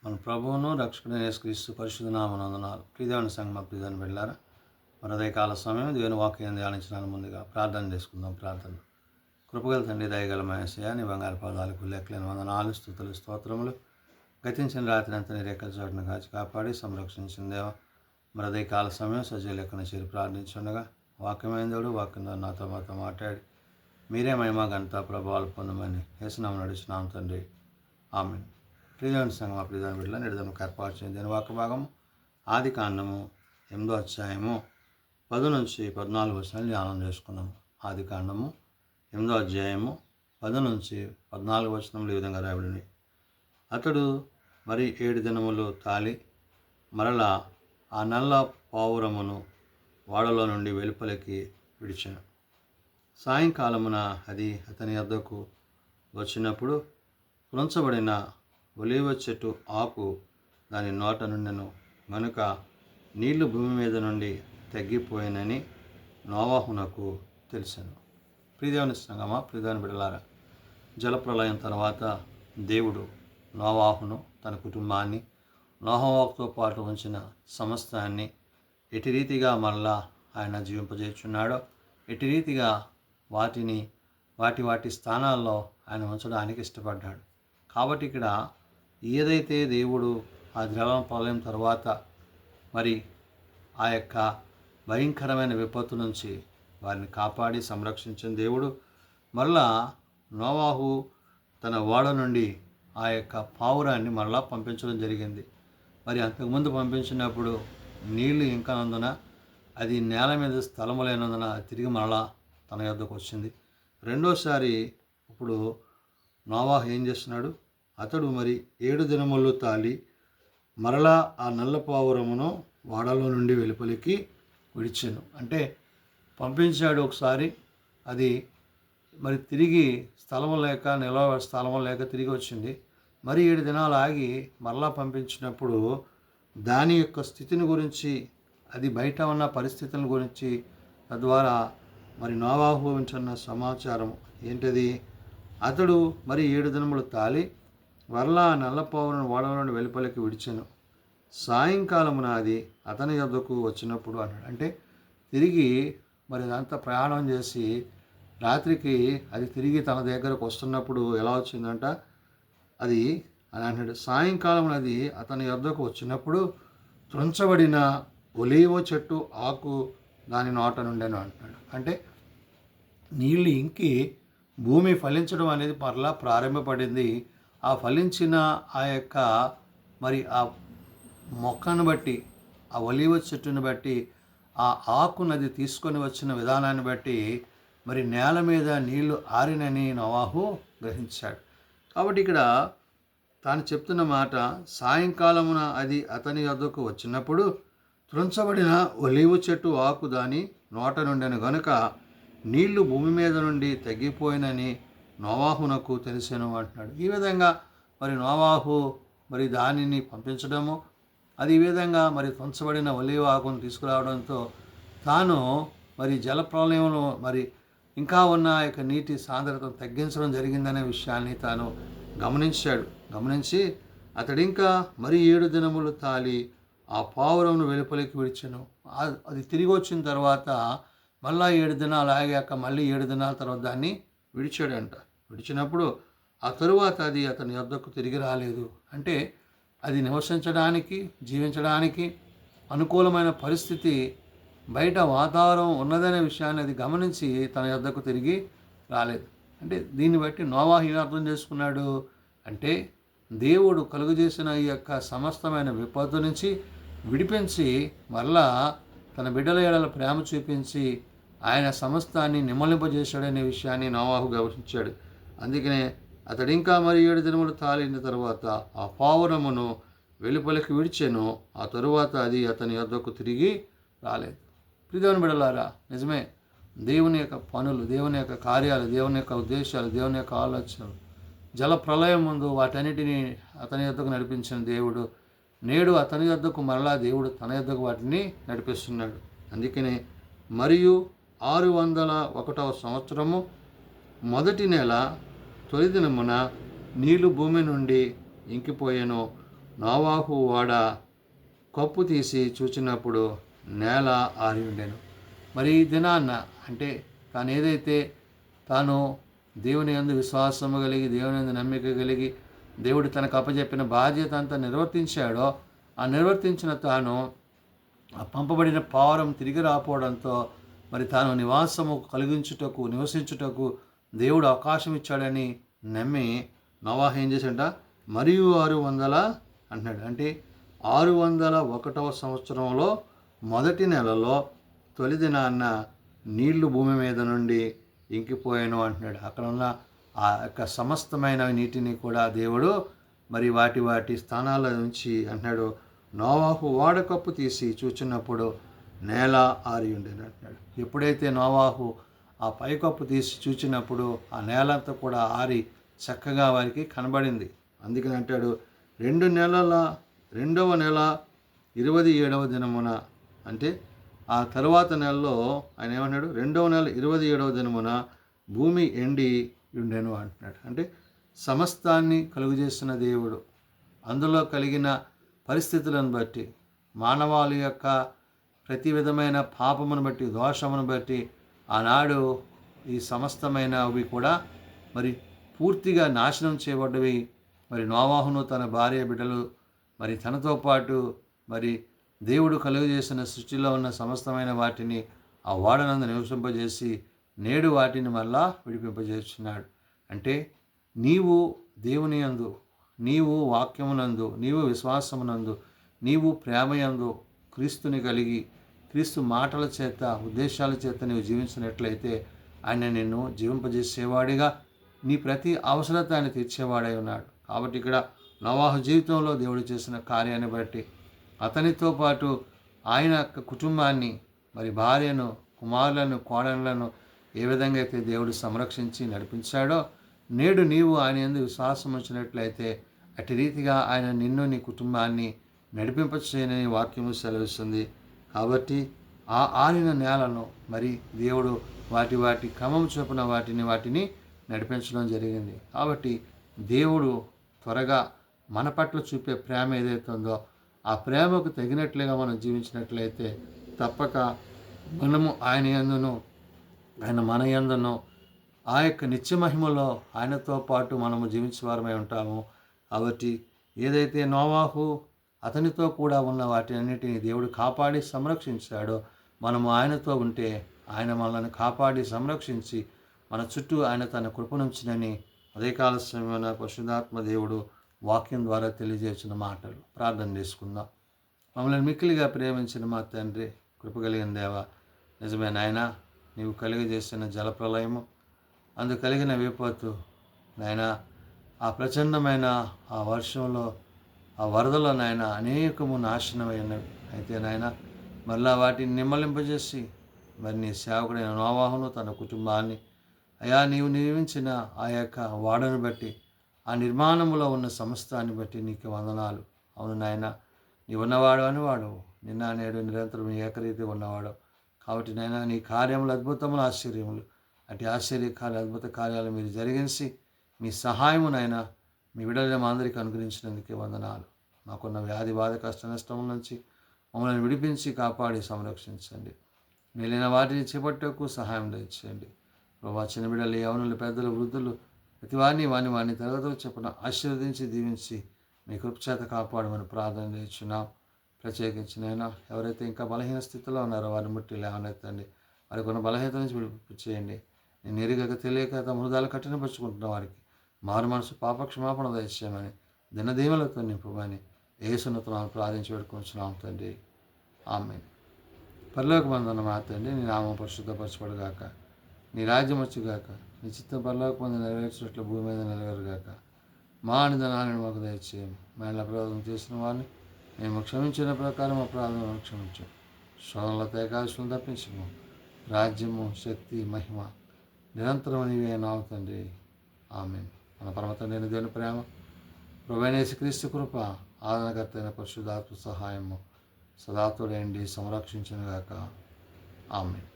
మన ప్రభువును రక్షకుడైన యేసుక్రీస్తు పరిశుద్ధ నామమున వందనాలు. ప్రియదేవుని సంగమ ప్రియదేవుని బిడ్డలారా, మన ఉదయకాల సమయం దేవుని వాక్యం ధ్యానించడానికి ముందుగా ప్రార్థన చేసుకుందాం. ప్రార్థన. కృపగల తండ్రి, దయగల మహేశయ్య, నీ బంగారు పాదాలకు లెక్కలేని వందనాలు, స్తుతులు, స్తోత్రములు. గతించిన రాత్రి అంతా నీ రేఖల చోటును కాచి కాపాడి సంరక్షించిన దేవ, మన ఉదయకాల సమయం సజీవ లెక్కన చేరి ప్రార్థించుండగా వాక్యమైన దేవుడు వాక్యంలో మాతో మాట్లాడి మీరే మహిమ ఘనత ప్రభావాలు పొందమని యేసునామమున నడుచున్నాం తండ్రి. ఆమేన్. ప్రియదేవుని సంగమ ప్రియదేవుని బిడ్డల నిడదముకు ఏర్పాటు చేయండి. దేని వాక్య భాగము ఆది కాండము 8వ అధ్యాయము 10 నుంచి 14 వచనాలు ధ్యానం చేసుకున్నాము. ఆది కాండము 8వ అధ్యాయము 10 నుంచి 14 వచనములు ఈ విధంగా రాయబడింది. అతడు మరి 7 దినములు తాలి మరలా ఆ నల్ల పావురమును వాడలో నుండి వెలుపలికి విడిచెను. సాయంకాలమున అది అతని వద్దకు వచ్చినప్పుడు పుంచబడిన ఒలీవ చెట్టు ఆకు దాని నోట నుండెను గనుక నీళ్లు భూమి మీద నుండి తగ్గిపోయినని నోవాహునకు తెలిసెను. ప్రియదేవుని సంగమా ప్రియదేవుని బిడ్డలారా, జలప్రలయం తర్వాత దేవుడు నోవాహును, తన కుటుంబాన్ని, నోవాహుతో పాటు ఉంచిన సమస్తాన్ని ఎటు రీతిగా మరలా ఆయన జీవింపజేస్తున్నాడో, ఎటు రీతిగా వాటిని వాటి స్థానాల్లో ఆయన ఉంచడానికి ఇష్టపడ్డాడు. కాబట్టి ఇక్కడ ఏదైతే దేవుడు ఆ జలప్రలయం తర్వాత మరి ఆ యొక్క భయంకరమైన విపత్తు నుంచి వారిని కాపాడి సంరక్షించిన దేవుడు మరలా నోవాహు తన ఓడ నుండి ఆ యొక్క పావురాన్ని మరలా పంపించడం జరిగింది. మరి అంతకుముందు పంపించినప్పుడు నీళ్లు ఇంకా నందున అది నేల మీద స్థలము లేనందున తిరిగి మరలా తన యొద్దకు వచ్చింది. రెండోసారి ఇప్పుడు నోవాహు ఏం చేస్తున్నాడు? అతడు మరి 7 దినములు తాలి మరలా ఆ నల్ల పావురమును వాడలో నుండి వెలుపలికి విడిచెను. అంటే పంపించాడు ఒకసారి, అది మరి తిరిగి స్థలము లేక నిలవ స్థలము లేక తిరిగి వచ్చింది. మరి 7 దినాలు ఆగి మరలా పంపించినప్పుడు దాని యొక్క స్థితిని గురించి, అది బయట ఉన్న పరిస్థితుల గురించి తద్వారా మరి నోవాహు వింటున్న సమాచారం ఏంటది? అతడు మరి 7 దినములు తాలి మరలా నల్లపావులను వాడలో నుండి వెలుపలికి విడిచెను. సాయంకాలమున అది అతని యొద్దకు వచ్చినప్పుడు అన్నాడు. అంటే తిరిగి మరి అదంతా ప్రయాణం చేసి రాత్రికి అది తిరిగి తన దగ్గరకు వస్తున్నప్పుడు ఎలా వచ్చిందంట? అది అని అన్నాడు. సాయంకాలం అది అతని యొద్దకు వచ్చినప్పుడు త్రుంచబడిన ఒలీవ చెట్టు ఆకు దాని నోట నుండెను అంటున్నాడు. అంటే నీళ్ళు ఇంకి భూమి ఫలించడం అనేది మరలా ప్రారంభపడింది. ఆ ఫలించిన ఆ యొక్క మరి ఆ మొక్కను బట్టి, ఆ ఒలీవ చెట్టును బట్టి, ఆ ఆకునది తీసుకొని వచ్చిన విధానాన్ని బట్టి మరి నేల మీద నీళ్లు ఆరినని నోవాహు గ్రహించాడు. కాబట్టి ఇక్కడ తాను చెప్తున్న మాట, సాయంకాలమున అది అతని వద్దకు వచ్చినప్పుడు త్రుంచబడిన ఒలీవ చెట్టు ఆకు దాని నోట నుండెను గనుక నీళ్లు భూమి మీద నుండి తగ్గిపోయినని నోవాహునకు తెలిసెను అంటున్నాడు. ఈ విధంగా మరి నోవాహు మరి దానిని పంపించడము, అది ఈ విధంగా మరి త్రుంచబడిన ఒలీవ ఆకును తీసుకురావడంతో తాను మరి జలప్రలయంలో మరి ఇంకా ఉన్న యొక్క నీటి సాంద్రతను తగ్గించడం జరిగిందనే విషయాన్ని తాను గమనించి అతడింకా మరి 7 దినములు తాలి ఆ పావురమును వెలుపలికి విడిచెను. అది తిరిగి వచ్చిన తర్వాత మళ్ళా 7 దినాలు ఆగాక మళ్ళీ 7 దినాల తర్వాత దాన్ని విడిచాడంట. విడిచినప్పుడు ఆ తరువాత అది అతని యొద్దకు తిరిగి రాలేదు. అంటే అది నివసించడానికి, జీవించడానికి అనుకూలమైన పరిస్థితి బయట వాతావరణం ఉన్నదనే విషయాన్ని అది గమనించి తన యొద్దకు తిరిగి రాలేదు. అంటే దీన్ని బట్టి నోవాహు ఏం అర్థం చేసుకున్నాడు అంటే, దేవుడు కలుగజేసిన ఈ యొక్క సమస్తమైన విపత్తు నుంచి విడిపించి మరలా తన బిడ్డల ఎడల ప్రేమ చూపించి ఆయన సమస్తాన్ని నిమ్మలింపజేశాడనే విషయాన్ని నోవాహు గమనించాడు. అందుకనే అతడు ఇంకా మరి 7 దినములు తాలిన తర్వాత ఆ పావురమును వెలుపలికి విడిచెను. ఆ తరువాత అది అతని యొద్దకు తిరిగి రాలేదు. ప్రియదేవుని బిడ్డలారా, నిజమే, దేవుని యొక్క పనులు, దేవుని యొక్క కార్యాలు, దేవుని యొక్క ఉద్దేశాలు, దేవుని యొక్క ఆలోచనలు జల ప్రళయం ముందు వాటన్నిటినీ అతని యొద్దకు నడిపించిన దేవుడు నేడు అతని యొద్దకు మరలా దేవుడు తన యొద్దకు వాటిని నడిపిస్తున్నాడు. అందుకనే మరియు 601వ సంవత్సరము మొదటి నెల తొలి దినమున నీళ్లు భూమి నుండి ఇంకిపోయెను. నోవాహు ఓడ కప్పు తీసి చూచినప్పుడు నేల ఆరి ఉండెను. మరి ఈ దినాన్న అంటే తాను ఏదైతే తాను దేవుని యందు విశ్వాసము కలిగి, దేవుని యందు నమ్మిక కలిగి, దేవుడు తనకు అప్పచెప్పిన బాధ్యత అంతా నిర్వర్తించాడో, ఆ నిర్వర్తించిన తాను ఆ పంపబడిన పావురం తిరిగి రాపోవడంతో మరి తాను నివసించుటకు దేవుడు అవకాశం ఇచ్చాడని నమ్మి నోవాహు ఏం చేశాడంట, మరియు 600 అంటున్నాడు. అంటే 601వ సంవత్సరంలో మొదటి నెలలో తొలి దినాన్న నీళ్లు భూమి మీద నుండి ఇంకిపోయాను అంటున్నాడు. అక్కడ ఉన్న ఆ యొక్క సమస్తమైన నీటిని కూడా దేవుడు మరి వాటి స్థానాల నుంచి అంటున్నాడు, నోవాహు ఓడకప్పు తీసి చూచినప్పుడు నేల ఆరి ఉండేది అంటున్నాడు. ఎప్పుడైతే నోవాహు ఆ పైకప్పు తీసి చూచినప్పుడు ఆ నేలంతా కూడా ఆరి చక్కగా వారికి కనబడింది. అందుకని అంటాడు, 2వ నెల 27వ దినమున, అంటే ఆ తరువాత నెలలో ఆయన ఏమన్నాడు, 2వ నెల 27వ దినమున భూమి ఎండి ఉండెను అంటున్నాడు. అంటే సమస్తాన్ని కలుగజేసిన దేవుడు అందులో కలిగిన పరిస్థితులను బట్టి, మానవాళి యొక్క ప్రతి విధమైన పాపమును బట్టి, దోషమును బట్టి ఆనాడు ఈ సమస్తమైనవి కూడా మరి పూర్తిగా నాశనం చేయబడ్డవి. మరి నోవాహును తన భార్య బిడ్డలు మరి తనతో పాటు మరి దేవుడు కలుగజేసిన సృష్టిలో ఉన్న సమస్తమైన వాటిని ఆ ఓడనందు నివసింపజేసి నేడు వాటిని మళ్ళా విడిపింపజేస్తున్నాడు. అంటే నీవు దేవుని యందు, నీవు వాక్యమునందు, నీవు విశ్వాసమునందు, నీవు ప్రేమయందు క్రీస్తుని కలిగి, క్రీస్తు మాటల చేత, ఉద్దేశాల చేత నీవు జీవించినట్లయితే ఆయన నిన్ను జీవింపజేసేవాడిగా, నీ ప్రతి అవసరత ఆయన తీర్చేవాడై ఉన్నాడు. కాబట్టి ఇక్కడ నోవాహు జీవితంలో దేవుడు చేసిన కార్యాన్ని బట్టి అతనితో పాటు ఆయన యొక్క కుటుంబాన్ని, మరి భార్యను, కుమారులను, కోడళ్లను ఏ విధంగా అయితే దేవుడు సంరక్షించి నడిపించాడో, నేడు నీవు ఆయన యందు విశ్వాసం ఉంచినట్లయితే అటు రీతిగా ఆయన నిన్ను, నీ కుటుంబాన్ని నడిపింపచేయనని వాక్యము సెలవిస్తుంది. కాబట్టి ఆ ఆరిన నేలను మరి దేవుడు వాటి క్రమం చొప్పున వాటిని నడిపించడం జరిగింది. కాబట్టి దేవుడు త్వరగా మన పట్ల చూపే ప్రేమ ఏదైతే ఉందో ఆ ప్రేమకు తగినట్లుగా మనం జీవించినట్లయితే తప్పక మనము ఆయన యందును, ఆయన మన యందును ఆ యొక్క నిత్య మహిమలో ఆయనతో పాటు మనము జీవించేవారమై ఉంటాము. కాబట్టి ఏదైతే నోవాహు అతనితో కూడా ఉన్న వాటినన్నిటిని దేవుడు కాపాడి సంరక్షించాడో, మనము ఆయనతో ఉంటే ఆయన మనల్ని కాపాడి సంరక్షించి మన చుట్టూ ఆయన తన కృపనుంచినని ఉదయకాల సమయమైన పరిశుద్ధాత్మ దేవుడు వాక్యం ద్వారా తెలియజేసిన మాటలు. ప్రార్థన చేసుకుందాం. మమ్మల్ని మిక్కిలిగా ప్రేమించిన మా తండ్రి, కృపగలిగిన దేవ, నిజమే నాయన, నీవు కలిగజేసిన జలప్రలయము, అందుకు కలిగిన విపత్తు నాయన, ఆ ప్రచండమైన ఆ వర్షంలో, ఆ వరదలో నాయన అనేకము నాశనమైనవి. అయితే నాయన మళ్ళా వాటిని నిమ్మలింపజేసి మరి నీ సేవకుడైన నోవాహును తన కుటుంబాన్ని అయా నీవు నిర్మించిన ఆ యొక్క వాడను బట్టి, ఆ నిర్మాణంలో ఉన్న సమస్తాన్ని బట్టి నీకు వందనాలు. అవును నాయన, నీవు ఉన్నవాడు అనేవాడు, నిన్న నేడు నిరంతరం ఏకరీతి ఉన్నవాడు. కాబట్టి నాయన నీ కార్యములు అద్భుతములు, ఆశ్చర్యములు, అటు ఆశ్చర్యకార్య అద్భుత కార్యాలు మీరు జరిగించి మీ సహాయమునైనా మీ విడుదల మా అందరికీ అనుగ్రహించినందుకే వందనాలు. మాకున్న వ్యాధి బాధ కష్ట నష్టముల నుంచి మమ్మల్ని విడిపించి కాపాడి సంరక్షించండి. మిగిలిన వాటిని చేపట్టకు సహాయం దయచేయండి. ప్రభా, చిన్న బిడ్డలు, యవనులు, పెద్దలు, వృద్ధులు ప్రతి వారిని తరగతులు చెప్పున ఆశీర్వదించి దీవించి మీ కృపచేత కాపాడమని ప్రార్థన చేస్తున్నాం. ప్రత్యేకించినైనా ఎవరైతే ఇంకా బలహీన స్థితిలో ఉన్నారో వారిని ముట్టి లేవనెత్తండి. వారికి ఉన్న బలహీనత నుంచి విడుదల చేయండి. నేను ఎరుగక తెలియక తమ హృదయాలు కఠినపరుచుకుంటున్న వారికి మారు మనసు పాపక్షమాపణ దయచేయమని, దినదీవులతో నింపమని యేసునతో ప్రార్థించి పెట్టుకుంటున్నాం తండ్రి. ఆమేన్. పరలోకమందున్న మా తండ్రి, నీ నామం పరిశుద్ధపరచబడుగాక, నీ రాజ్యం వచ్చుగాక, నీ చిత్తం పరలోకమందు నెరవేర్చినట్లు భూమి మీద నెరవేరుగాక. మా అనుదినాలను మాకు దయచేయం. మేము అపరాధం చేసిన వారిని మేము క్షమించిన ప్రకారం అపరాధం క్షమించు. శోధనలతో ఏకాదశులను తప్పించము. రాజ్యము, శక్తి, మహిమ నిరంతరం నీవే నావు తండ్రి. ఆమేన్. మన పరమ తండ్రి దేవుని ప్రేమ, ప్రభువైన యేసుక్రీస్తు కృప, ఆదరణకర్త అయిన పరిశుద్ధాత్మ సహాయము సదాతుడైండి సంరక్షించునుగాక. ఆమేన్.